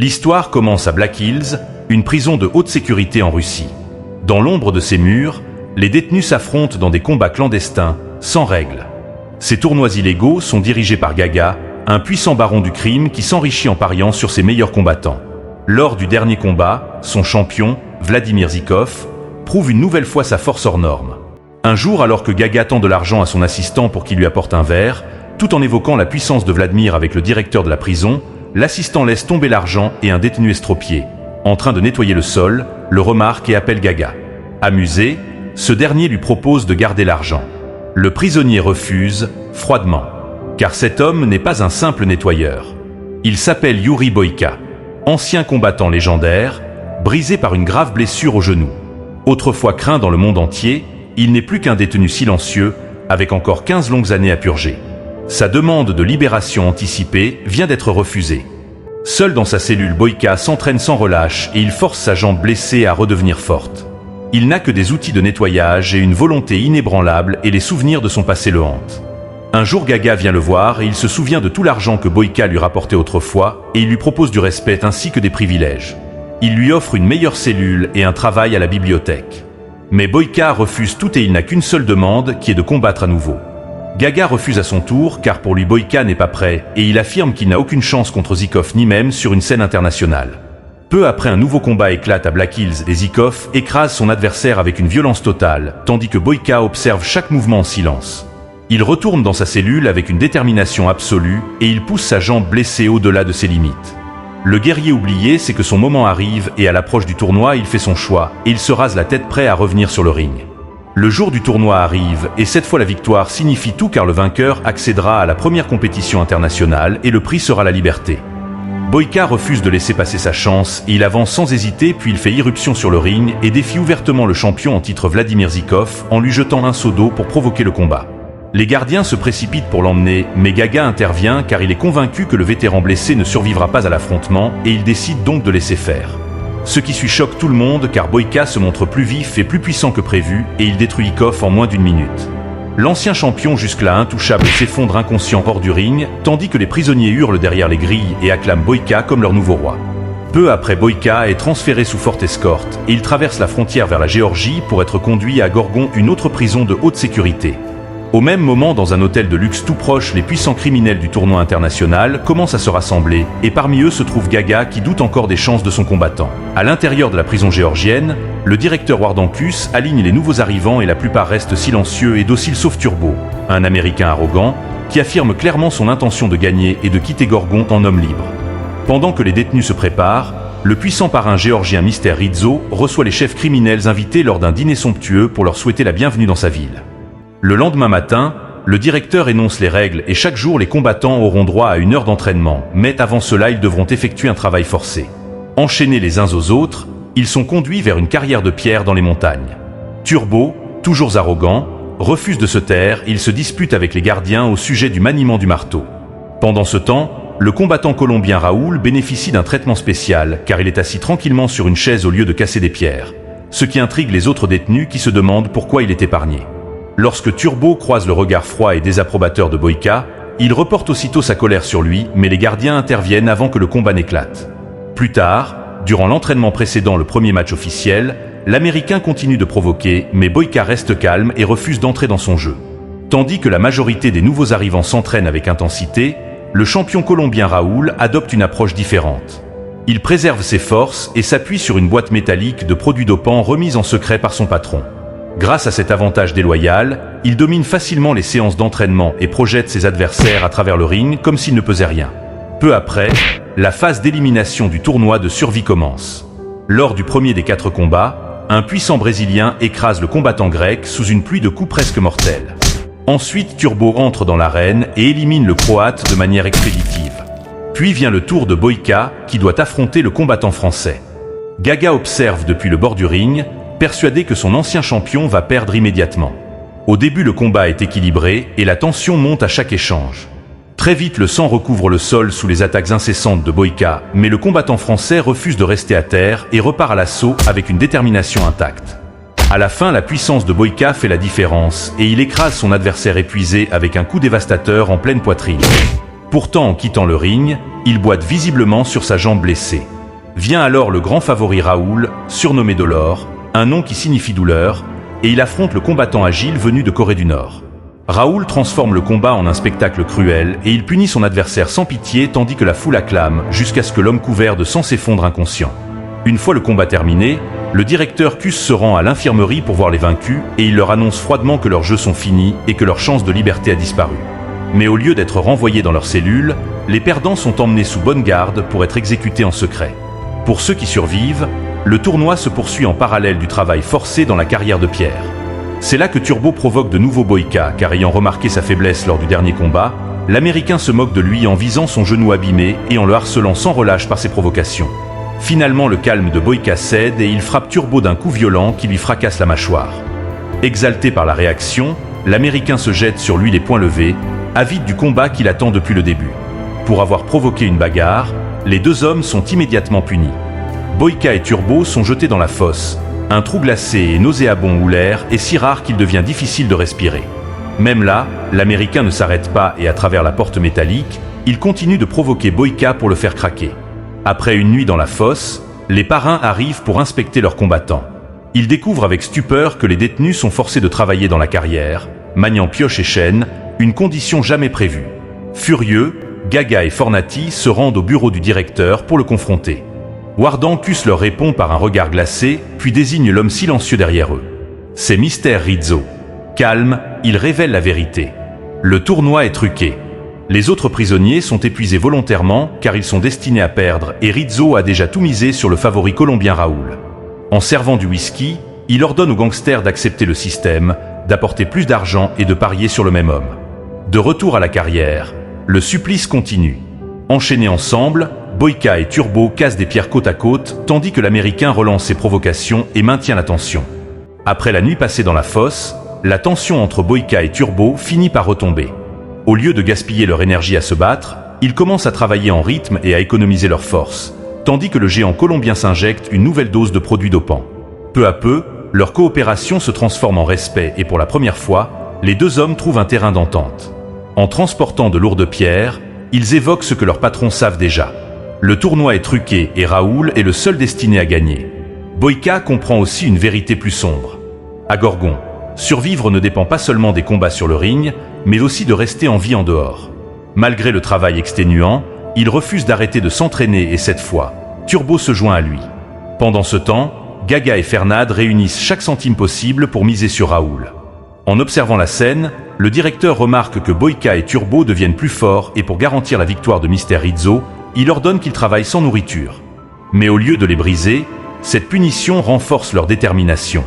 L'histoire commence à Black Hills, une prison de haute sécurité en Russie. Dans l'ombre de ces murs, les détenus s'affrontent dans des combats clandestins, sans règles. Ces tournois illégaux sont dirigés par Gaga, un puissant baron du crime qui s'enrichit en pariant sur ses meilleurs combattants. Lors du dernier combat, son champion, Vladimir Zykov, prouve une nouvelle fois sa force hors norme. Un jour, alors que Gaga tend de l'argent à son assistant pour qu'il lui apporte un verre, tout en évoquant la puissance de Vladimir avec le directeur de la prison, l'assistant laisse tomber l'argent et un détenu estropié, en train de nettoyer le sol, le remarque et appelle Gaga. Amusé, ce dernier lui propose de garder l'argent. Le prisonnier refuse, froidement, car cet homme n'est pas un simple nettoyeur. Il s'appelle Yuri Boyka, ancien combattant légendaire, brisé par une grave blessure au genou. Autrefois craint dans le monde entier, il n'est plus qu'un détenu silencieux, avec encore 15 longues années à purger. Sa demande de libération anticipée vient d'être refusée. Seul dans sa cellule, Boyka s'entraîne sans relâche et il force sa jambe blessée à redevenir forte. Il n'a que des outils de nettoyage et une volonté inébranlable et les souvenirs de son passé le hantent. Un jour, Gaga vient le voir et il se souvient de tout l'argent que Boyka lui rapportait autrefois et il lui propose du respect ainsi que des privilèges. Il lui offre une meilleure cellule et un travail à la bibliothèque. Mais Boyka refuse tout et il n'a qu'une seule demande qui est de combattre à nouveau. Gaga refuse à son tour car pour lui Boyka n'est pas prêt et il affirme qu'il n'a aucune chance contre Zykov ni même sur une scène internationale. Peu après, un nouveau combat éclate à Black Hills et Zykov écrase son adversaire avec une violence totale, tandis que Boyka observe chaque mouvement en silence. Il retourne dans sa cellule avec une détermination absolue et il pousse sa jambe blessée au-delà de ses limites. Le guerrier oublié sait que son moment arrive et à l'approche du tournoi, il fait son choix et il se rase la tête prêt à revenir sur le ring. Le jour du tournoi arrive et cette fois la victoire signifie tout car le vainqueur accédera à la première compétition internationale et le prix sera la liberté. Boyka refuse de laisser passer sa chance et il avance sans hésiter puis il fait irruption sur le ring et défie ouvertement le champion en titre Vladimir Zykov en lui jetant un seau d'eau pour provoquer le combat. Les gardiens se précipitent pour l'emmener, mais Gaga intervient car il est convaincu que le vétéran blessé ne survivra pas à l'affrontement et il décide donc de laisser faire. Ce qui suit choque tout le monde car Boyka se montre plus vif et plus puissant que prévu et il détruit Zykov en moins d'une minute. L'ancien champion jusque-là intouchable s'effondre inconscient hors du ring, tandis que les prisonniers hurlent derrière les grilles et acclament Boyka comme leur nouveau roi. Peu après, Boyka est transféré sous forte escorte et il traverse la frontière vers la Géorgie pour être conduit à Gorgon, une autre prison de haute sécurité. Au même moment, dans un hôtel de luxe tout proche, les puissants criminels du tournoi international commencent à se rassembler et parmi eux se trouve Gaga qui doute encore des chances de son combattant. À l'intérieur de la prison géorgienne, le directeur Wardankus aligne les nouveaux arrivants et la plupart restent silencieux et dociles sauf Turbo, un Américain arrogant qui affirme clairement son intention de gagner et de quitter Gorgon en homme libre. Pendant que les détenus se préparent, le puissant parrain géorgien Mister Rizzo reçoit les chefs criminels invités lors d'un dîner somptueux pour leur souhaiter la bienvenue dans sa ville. Le lendemain matin, le directeur énonce les règles et chaque jour les combattants auront droit à 1 heure d'entraînement, mais avant cela ils devront effectuer un travail forcé. Enchaînés les uns aux autres, ils sont conduits vers une carrière de pierre dans les montagnes. Turbo, toujours arrogant, refuse de se taire, il se dispute avec les gardiens au sujet du maniement du marteau. Pendant ce temps, le combattant colombien Raoul bénéficie d'un traitement spécial car il est assis tranquillement sur une chaise au lieu de casser des pierres, ce qui intrigue les autres détenus qui se demandent pourquoi il est épargné. Lorsque Turbo croise le regard froid et désapprobateur de Boyka, il reporte aussitôt sa colère sur lui, mais les gardiens interviennent avant que le combat n'éclate. Plus tard, durant l'entraînement précédant le premier match officiel, l'Américain continue de provoquer, mais Boyka reste calme et refuse d'entrer dans son jeu. Tandis que la majorité des nouveaux arrivants s'entraînent avec intensité, le champion colombien Raoul adopte une approche différente. Il préserve ses forces et s'appuie sur une boîte métallique de produits dopants remise en secret par son patron. Grâce à cet avantage déloyal, il domine facilement les séances d'entraînement et projette ses adversaires à travers le ring comme s'il ne pesait rien. Peu après, la phase d'élimination du tournoi de survie commence. Lors du premier des 4 combats, un puissant Brésilien écrase le combattant grec sous une pluie de coups presque mortels. Ensuite, Turbo entre dans l'arène et élimine le Croate de manière expéditive. Puis vient le tour de Boyka qui doit affronter le combattant français. Gaga observe depuis le bord du ring, persuadé que son ancien champion va perdre immédiatement. Au début, le combat est équilibré et la tension monte à chaque échange. Très vite, le sang recouvre le sol sous les attaques incessantes de Boyka, mais le combattant français refuse de rester à terre et repart à l'assaut avec une détermination intacte. À la fin, la puissance de Boyka fait la différence et il écrase son adversaire épuisé avec un coup dévastateur en pleine poitrine. Pourtant, en quittant le ring, il boite visiblement sur sa jambe blessée. Vient alors le grand favori Raoul, surnommé Dolor, un nom qui signifie douleur, et il affronte le combattant agile venu de Corée du Nord. Raoul transforme le combat en un spectacle cruel et il punit son adversaire sans pitié tandis que la foule acclame jusqu'à ce que l'homme couvert de sang s'effondre inconscient. Une fois le combat terminé, le directeur Cus se rend à l'infirmerie pour voir les vaincus et il leur annonce froidement que leurs jeux sont finis et que leur chance de liberté a disparu. Mais au lieu d'être renvoyés dans leurs cellules, les perdants sont emmenés sous bonne garde pour être exécutés en secret. Pour ceux qui survivent, le tournoi se poursuit en parallèle du travail forcé dans la carrière de Pierre. C'est là que Turbo provoque de nouveau Boyka, car ayant remarqué sa faiblesse lors du dernier combat, l'Américain se moque de lui en visant son genou abîmé et en le harcelant sans relâche par ses provocations. Finalement, le calme de Boyka cède et il frappe Turbo d'un coup violent qui lui fracasse la mâchoire. Exalté par la réaction, l'Américain se jette sur lui les poings levés, avide du combat qu'il attend depuis le début. Pour avoir provoqué une bagarre, les deux hommes sont immédiatement punis. Boyka et Turbo sont jetés dans la fosse. Un trou glacé et nauséabond où l'air est si rare qu'il devient difficile de respirer. Même là, l'Américain ne s'arrête pas et à travers la porte métallique, il continue de provoquer Boyka pour le faire craquer. Après une nuit dans la fosse, les parrains arrivent pour inspecter leurs combattants. Ils découvrent avec stupeur que les détenus sont forcés de travailler dans la carrière, maniant pioche et chaîne, une condition jamais prévue. Furieux, Gaga et Fornati se rendent au bureau du directeur pour le confronter. Wardancus leur répond par un regard glacé, puis désigne l'homme silencieux derrière eux. C'est Mister Rizzo. Calme, il révèle la vérité. Le tournoi est truqué. Les autres prisonniers sont épuisés volontairement car ils sont destinés à perdre et Rizzo a déjà tout misé sur le favori colombien Raoul. En servant du whisky, il ordonne aux gangsters d'accepter le système, d'apporter plus d'argent et de parier sur le même homme. De retour à la carrière, le supplice continue. Enchaînés ensemble, Boyka et Turbo cassent des pierres côte à côte, tandis que l'Américain relance ses provocations et maintient la tension. Après la nuit passée dans la fosse, la tension entre Boyka et Turbo finit par retomber. Au lieu de gaspiller leur énergie à se battre, ils commencent à travailler en rythme et à économiser leurs forces, tandis que le géant colombien s'injecte une nouvelle dose de produits dopants. Peu à peu, leur coopération se transforme en respect et pour la première fois, les deux hommes trouvent un terrain d'entente. En transportant de lourdes pierres, ils évoquent ce que leurs patrons savent déjà. Le tournoi est truqué et Raoul est le seul destiné à gagner. Boyka comprend aussi une vérité plus sombre. À Gorgon, survivre ne dépend pas seulement des combats sur le ring, mais aussi de rester en vie en dehors. Malgré le travail exténuant, il refuse d'arrêter de s'entraîner et cette fois, Turbo se joint à lui. Pendant ce temps, Gaga et Fernad réunissent chaque centime possible pour miser sur Raoul. En observant la scène, le directeur remarque que Boyka et Turbo deviennent plus forts et pour garantir la victoire de Mister Rizzo, il ordonne qu'ils travaillent sans nourriture. Mais au lieu de les briser, cette punition renforce leur détermination.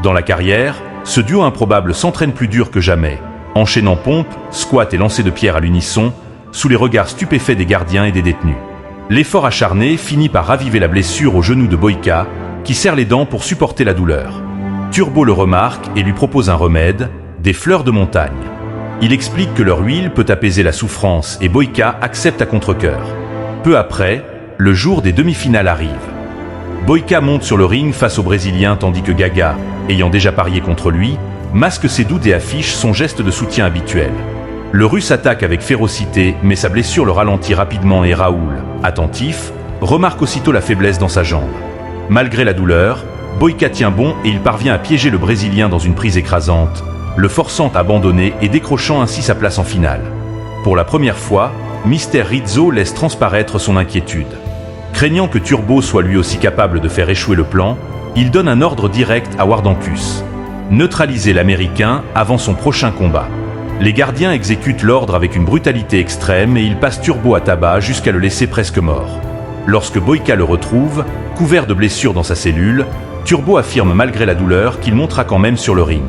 Dans la carrière, ce duo improbable s'entraîne plus dur que jamais, enchaînant pompes, squats et lancers de pierres à l'unisson, sous les regards stupéfaits des gardiens et des détenus. L'effort acharné finit par raviver la blessure au genou de Boyka, qui serre les dents pour supporter la douleur. Turbo le remarque et lui propose un remède, des fleurs de montagne. Il explique que leur huile peut apaiser la souffrance et Boyka accepte à contre-cœur. Peu après, le jour des demi-finales arrive. Boyka monte sur le ring face au Brésilien tandis que Gaga, ayant déjà parié contre lui, masque ses doutes et affiche son geste de soutien habituel. Le Russe attaque avec férocité, mais sa blessure le ralentit rapidement et Raoul, attentif, remarque aussitôt la faiblesse dans sa jambe. Malgré la douleur, Boyka tient bon et il parvient à piéger le Brésilien dans une prise écrasante, le forçant à abandonner et décrochant ainsi sa place en finale. Pour la première fois, Mister Rizzo laisse transparaître son inquiétude. Craignant que Turbo soit lui aussi capable de faire échouer le plan, il donne un ordre direct à Wardancus. Neutraliser l'Américain avant son prochain combat. Les gardiens exécutent l'ordre avec une brutalité extrême et ils passent Turbo à tabac jusqu'à le laisser presque mort. Lorsque Boyka le retrouve, couvert de blessures dans sa cellule, Turbo affirme malgré la douleur qu'il montera quand même sur le ring.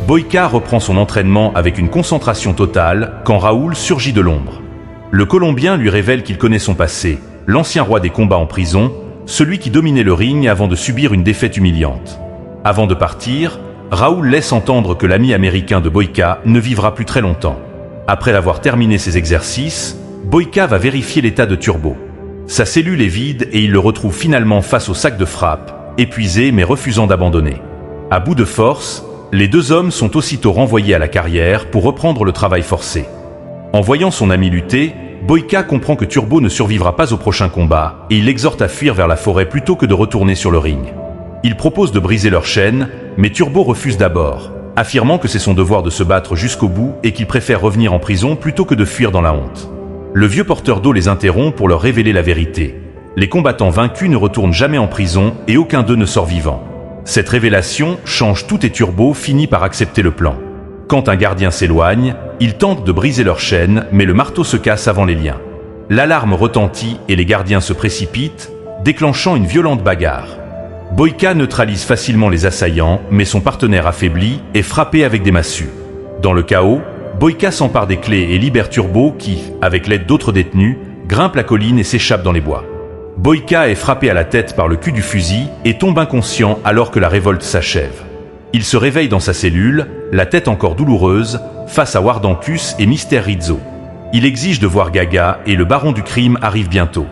Boyka reprend son entraînement avec une concentration totale quand Raoul surgit de l'ombre. Le Colombien lui révèle qu'il connaît son passé, l'ancien roi des combats en prison, celui qui dominait le ring avant de subir une défaite humiliante. Avant de partir, Raoul laisse entendre que l'ami américain de Boyka ne vivra plus très longtemps. Après avoir terminé ses exercices, Boyka va vérifier l'état de Turbo. Sa cellule est vide et il le retrouve finalement face au sac de frappe, épuisé mais refusant d'abandonner. À bout de force, les deux hommes sont aussitôt renvoyés à la carrière pour reprendre le travail forcé. En voyant son ami lutter, Boyka comprend que Turbo ne survivra pas au prochain combat et il l'exhorte à fuir vers la forêt plutôt que de retourner sur le ring. Il propose de briser leur chaîne, mais Turbo refuse d'abord, affirmant que c'est son devoir de se battre jusqu'au bout et qu'il préfère revenir en prison plutôt que de fuir dans la honte. Le vieux porteur d'eau les interrompt pour leur révéler la vérité. Les combattants vaincus ne retournent jamais en prison et aucun d'eux ne sort vivant. Cette révélation change tout et Turbo finit par accepter le plan. Quand un gardien s'éloigne, il tente de briser leur chaîne, mais le marteau se casse avant les liens. L'alarme retentit et les gardiens se précipitent, déclenchant une violente bagarre. Boyka neutralise facilement les assaillants, mais son partenaire affaibli est frappé avec des massues. Dans le chaos, Boyka s'empare des clés et libère Turbo qui, avec l'aide d'autres détenus, grimpe la colline et s'échappe dans les bois. Boyka est frappé à la tête par le cul du fusil et tombe inconscient alors que la révolte s'achève. Il se réveille dans sa cellule, la tête encore douloureuse, face à Wardancus et Mister Rizzo. Il exige de voir Gaga et le baron du crime arrive bientôt.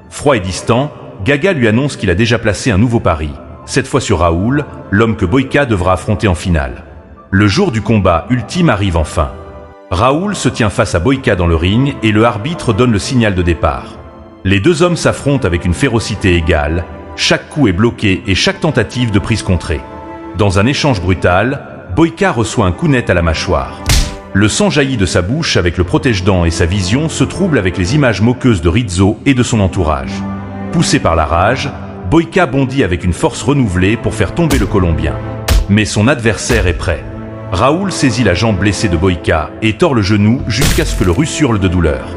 Froid et distant, Gaga lui annonce qu'il a déjà placé un nouveau pari, cette fois sur Raoul, l'homme que Boyka devra affronter en finale. Le jour du combat ultime arrive enfin. Raoul se tient face à Boyka dans le ring et le arbitre donne le signal de départ. Les deux hommes s'affrontent avec une férocité égale, chaque coup est bloqué et chaque tentative de prise contrée. Dans un échange brutal, Boyka reçoit un coup net à la mâchoire. Le sang jaillit de sa bouche avec le protège-dents et sa vision se trouble avec les images moqueuses de Rizzo et de son entourage. Poussé par la rage, Boyka bondit avec une force renouvelée pour faire tomber le Colombien. Mais son adversaire est prêt. Raoul saisit la jambe blessée de Boyka et tord le genou jusqu'à ce que le Russe hurle de douleur.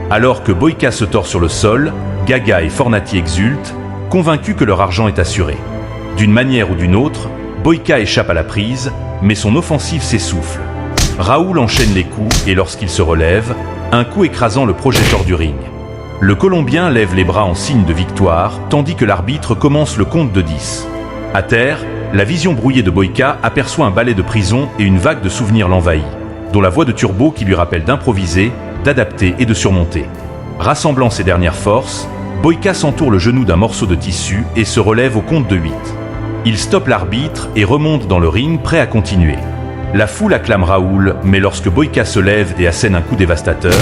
Alors que Boyka se tord sur le sol, Gaga et Fornati exultent, convaincus que leur argent est assuré. D'une manière ou d'une autre, Boyka échappe à la prise, mais son offensive s'essouffle. Raoul enchaîne les coups et lorsqu'il se relève, un coup écrasant le projecteur du ring. Le Colombien lève les bras en signe de victoire, tandis que l'arbitre commence le compte de 10. À terre, la vision brouillée de Boyka aperçoit un balai de prison et une vague de souvenirs l'envahit, dont la voix de Turbo qui lui rappelle d'improviser, d'adapter et de surmonter. Rassemblant ses dernières forces, Boyka s'entoure le genou d'un morceau de tissu et se relève au compte de 8. Il stoppe l'arbitre et remonte dans le ring prêt à continuer. La foule acclame Raoul, mais lorsque Boyka se lève et assène un coup dévastateur,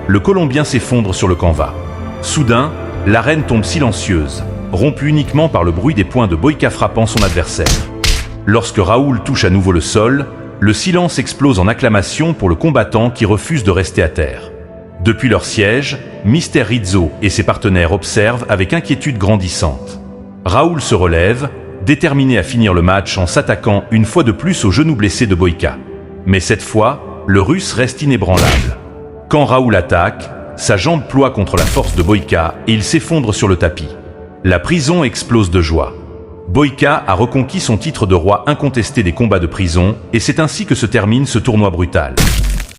le Colombien s'effondre sur le canevas. Soudain, l'arène tombe silencieuse, rompue uniquement par le bruit des poings de Boyka frappant son adversaire. Lorsque Raoul touche à nouveau le sol, le silence explose en acclamation pour le combattant qui refuse de rester à terre. Depuis leur siège, Mister Rizzo et ses partenaires observent avec inquiétude grandissante. Raoul se relève, déterminé à finir le match en s'attaquant une fois de plus au genou blessé de Boyka. Mais cette fois, le Russe reste inébranlable. Quand Raoul attaque, sa jambe ploie contre la force de Boyka et il s'effondre sur le tapis. La prison explose de joie. Boyka a reconquis son titre de roi incontesté des combats de prison et c'est ainsi que se termine ce tournoi brutal.